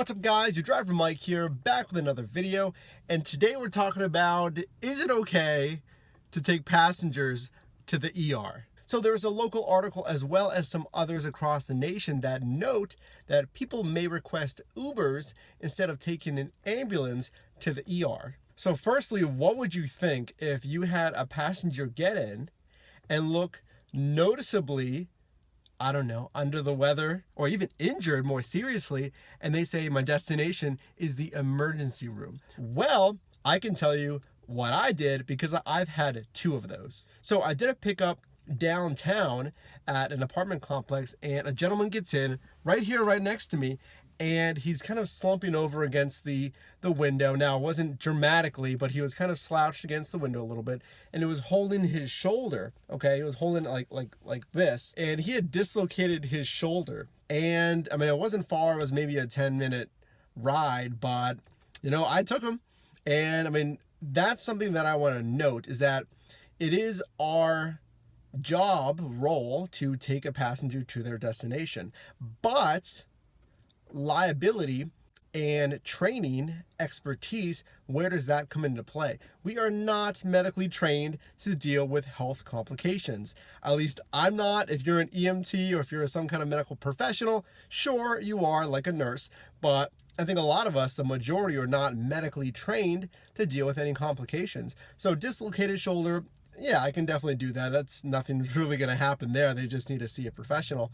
What's up guys, your driver Mike here, back with another video, and today we're talking about, is it okay to take passengers to the ER? So there's a local article as well as some others across the nation that note that people may request Ubers instead of taking an ambulance to the ER. So firstly, what would you think if you had a passenger get in and look noticeably, I don't know, under the weather or even injured more seriously, and they say my destination is the emergency room? Well, I can tell you what I did because I've had two of those. So I did a pickup downtown at an apartment complex, and a gentleman gets in right here, right next to me, and he's kind of slumping over against the window. Now, it wasn't dramatically, but he was kind of slouched against the window a little bit, and it was holding his shoulder, okay? It was holding it like this, and he had dislocated his shoulder. And, I mean, it wasn't far. It was maybe a 10-minute ride, but, you know, I took him. And, I mean, that's something that I want to note, is that it is our role to take a passenger to their destination. But liability and training expertise, where does that come into play? We are not medically trained to deal with health complications. At least I'm not. If you're an EMT or if you're some kind of medical professional, sure, you are, like a nurse, but I think a lot of us, the majority, are not medically trained to deal with any complications. So dislocated shoulder, yeah, I can definitely do that. That's nothing really going to happen there. They just need to see a professional.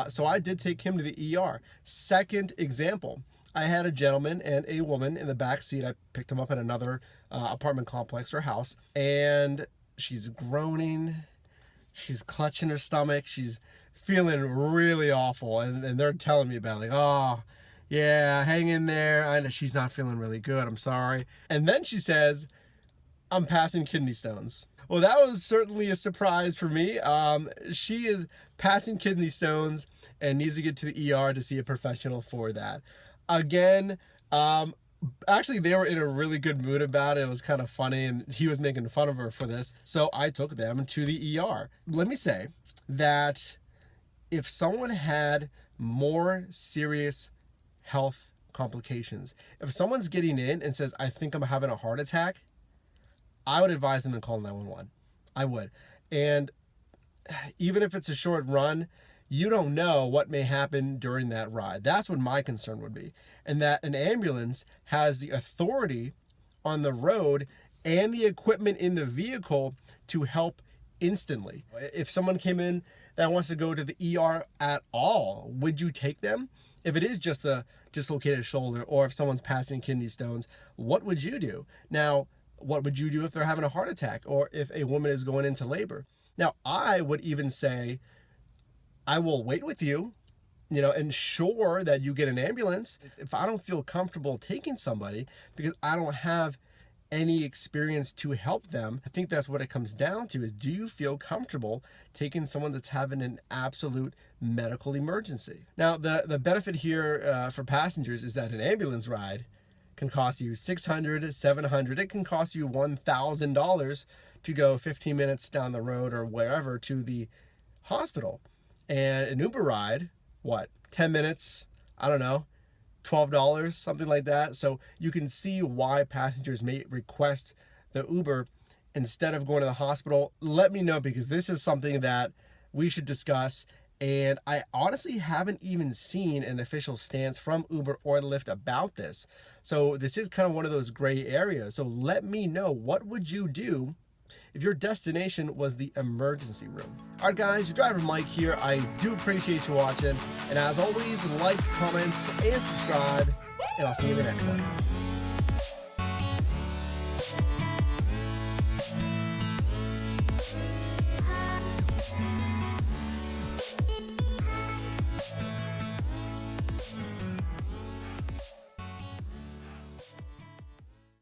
So I did take him to the ER. Second example, I had a gentleman and a woman in the back seat. I picked them up at another apartment complex or house, and she's groaning. She's clutching her stomach. She's feeling really awful, and they're telling me about it, like, oh, yeah, hang in there. I know she's not feeling really good. I'm sorry. And then she says, I'm passing kidney stones. Well, that was certainly a surprise for me. She is passing kidney stones and needs to get to the ER to see a professional for that. Again, actually, they were in a really good mood about it. It was kind of funny, and he was making fun of her for this. So I took them to the ER. Let me say that if someone had more serious health complications, if someone's getting in and says, I think I'm having a heart attack, I would advise them to call 911. I would. And even if it's a short run, you don't know what may happen during that ride. That's what my concern would be. And that an ambulance has the authority on the road and the equipment in the vehicle to help instantly. If someone came in that wants to go to the ER at all, would you take them? If it is just a dislocated shoulder, or if someone's passing kidney stones, what would you do? Now, what would you do if they're having a heart attack, or if a woman is going into labor? Now, I would even say, I will wait with you, ensure that you get an ambulance. If I don't feel comfortable taking somebody because I don't have any experience to help them, I think that's what it comes down to, is do you feel comfortable taking someone that's having an absolute medical emergency? Now, the benefit here for passengers is that an ambulance ride can cost you $600, $700. It can cost you $1,000 to go 15 minutes down the road or wherever to the hospital. And an Uber ride, 10 minutes, I don't know, $12, something like that. So you can see why passengers may request the Uber instead of going to the hospital. Let me know, because this is something that we should discuss. And I honestly haven't even seen an official stance from Uber or Lyft about this. So this is kind of one of those gray areas. So let me know, what would you do if your destination was the emergency room? All right, guys, your driver Mike here. I do appreciate you watching. And as always, like, comment, and subscribe. And I'll see you in the next one.